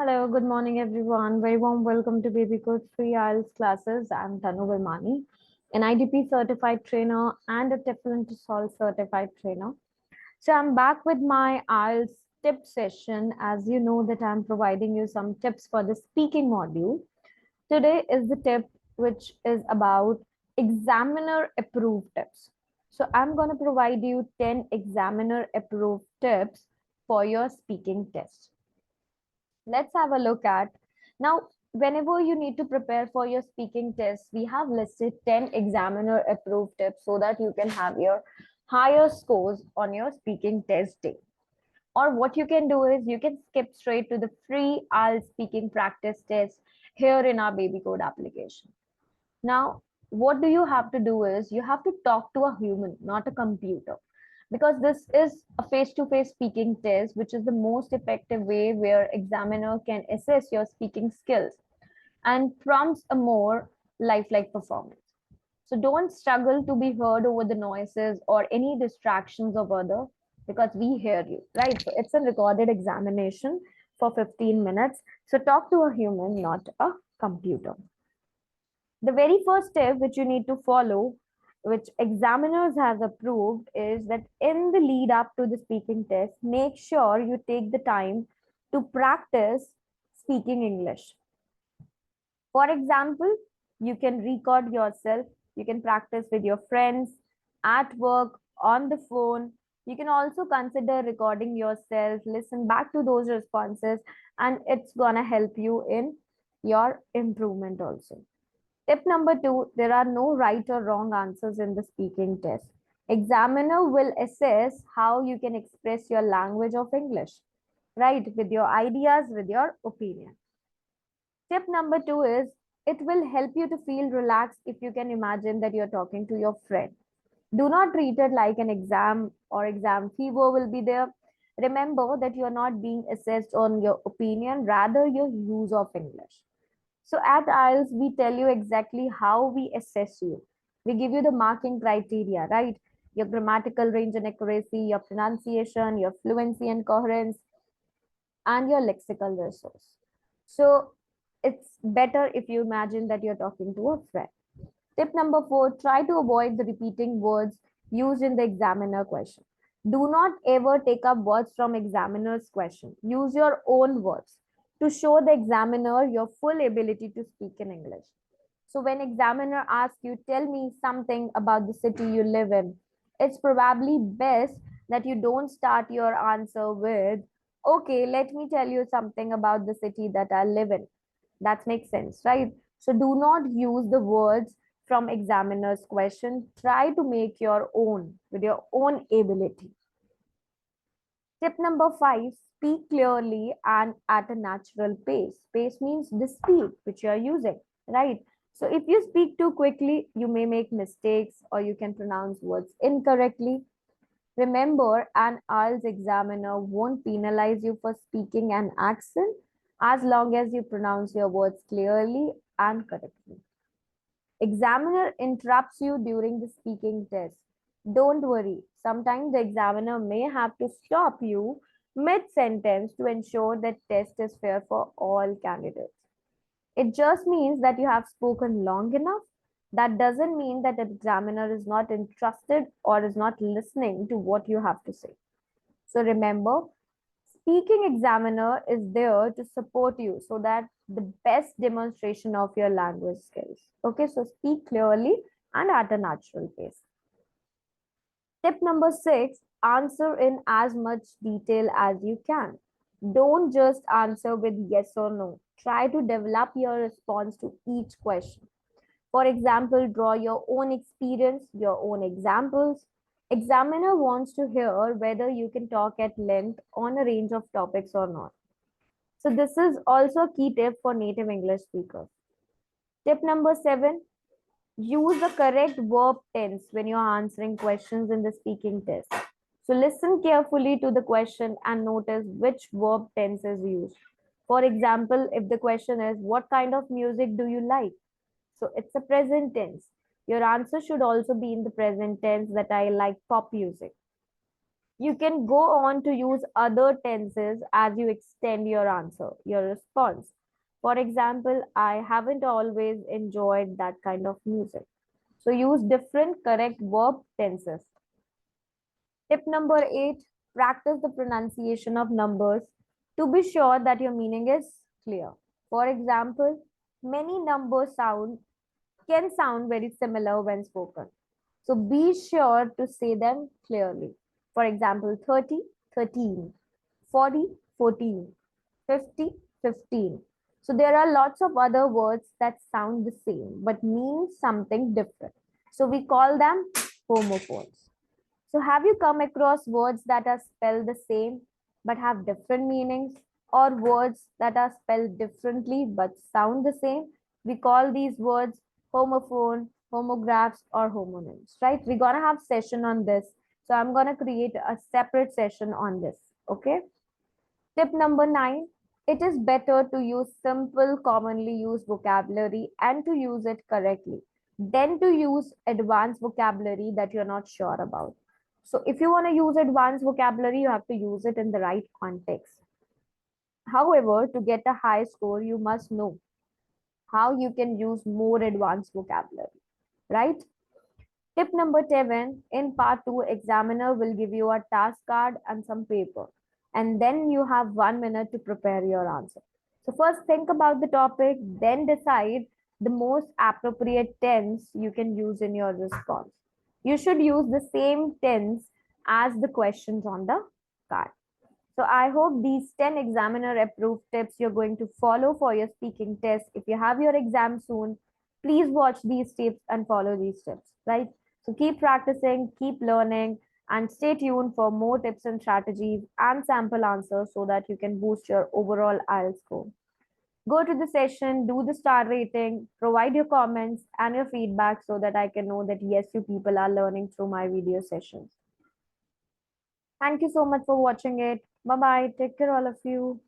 Hello, good morning, everyone. Very warm welcome to babycode free IELTS classes. I'm Tanu Vilmani, an IDP certified trainer and a Teflon to Solve certified trainer. So I'm back with my IELTS tip session. As you know that I'm providing you some tips for the speaking module. Today is the tip which is about examiner approved tips. So I'm going to provide you 10 examiner approved tips for your speaking test. Let's have a look at now. Whenever you need to prepare for your speaking test, we have listed 10 examiner approved tips so that you can have your higher scores on your speaking test day. Or what you can do is you can skip straight to the free IELTS speaking practice test here in our baby code application. Now, what do you have to do is you have to talk to a human, not a computer, because this is a face-to-face speaking test, which is the most effective way where examiner can assess your speaking skills and prompts a more lifelike performance. So don't struggle to be heard over the noises or any distractions of other, because we hear you, right? So it's a recorded examination for 15 minutes. So talk to a human, not a computer. The very first step which you need to follow, which examiners has approved, is that in the lead up to the speaking test, make sure you take the time to practice speaking English. For example, you can record yourself, you can practice with your friends, at work, on the phone. You can also consider recording yourself, listen back to those responses, and it's gonna help you in your improvement also. Tip number 2, there are no right or wrong answers in the speaking test. Examiner will assess how you can express your language of English, right? With your ideas, with your opinion. Tip number 2 is it will help you to feel relaxed if you can imagine that you're talking to your friend. Do not treat it like an exam or exam fever will be there. Remember that you're not being assessed on your opinion, rather your use of English. So at IELTS, we tell you exactly how we assess you. We give you the marking criteria, right? Your grammatical range and accuracy, your pronunciation, your fluency and coherence, and your lexical resource. So it's better if you imagine that you're talking to a friend. Tip number 4, try to avoid the repeating words used in the examiner question. Do not ever take up words from examiner's question. Use your own words to show the examiner your full ability to speak in English. So when examiner asks you, tell me something about the city you live in, it's probably best that you don't start your answer with, okay, let me tell you something about the city that I live in. That makes sense, right? So do not use the words from examiner's question. Try to make your own with your own ability. Tip number 5, speak clearly and at a natural pace. Pace means the speed which you are using, right? So if you speak too quickly, you may make mistakes or you can pronounce words incorrectly. Remember, an IELTS examiner won't penalize you for speaking an accent as long as you pronounce your words clearly and correctly. Examiner interrupts you during the speaking test. Don't worry. Sometimes the examiner may have to stop you mid-sentence to ensure that test is fair for all candidates. It just means that you have spoken long enough. That doesn't mean that the examiner is not interested or is not listening to what you have to say. So remember, speaking examiner is there to support you so that the best demonstration of your language skills. Okay, so speak clearly and at a natural pace. Tip number 6, answer in as much detail as you can. Don't just answer with yes or no. Try to develop your response to each question. For example, draw your own experience, your own examples. Examiner wants to hear whether you can talk at length on a range of topics or not. So this is also a key tip for native English speakers. Tip number 7, use the correct verb tense when you're answering questions in the speaking test. So listen carefully to the question and notice which verb tense is used. For example, if the question is, what kind of music do you like? So it's a present tense. Your answer should also be in the present tense, that I like pop music. You can go on to use other tenses as you extend your answer, your response. For example, I haven't always enjoyed that kind of music. So use different correct verb tenses. Tip number 8, practice the pronunciation of numbers to be sure that your meaning is clear. For example, many numbers can sound very similar when spoken. So be sure to say them clearly. For example, 30, 13, 40, 14, 50, 15. So there are lots of other words that sound the same but mean something different. So we call them homophones. So have you come across words that are spelled the same but have different meanings, or words that are spelled differently but sound the same? We call these words homophone, homographs, or homonyms, right? We're gonna have session on this. So I'm gonna create a separate session on this. Okay. Tip number 9, it is better to use simple, commonly used vocabulary and to use it correctly than to use advanced vocabulary that you're not sure about. So if you want to use advanced vocabulary, you have to use it in the right context. However, to get a high score, you must know how you can use more advanced vocabulary, right? Tip number 7, in part 2, examiner will give you a task card and some paper. And then you have 1 minute to prepare your answer. So first think about the topic, then decide the most appropriate tense you can use in your response. You should use the same tense as the questions on the card. So I hope these 10 examiner approved tips you're going to follow for your speaking test. If you have your exam soon, please watch these tips and follow these tips, right? So keep practicing, keep learning, and stay tuned for more tips and strategies and sample answers so that you can boost your overall IELTS score. Go to the session, do the star rating, provide your comments and your feedback so that I can know that yes, you people are learning through my video sessions. Thank you so much for watching it. Bye bye. Take care, all of you.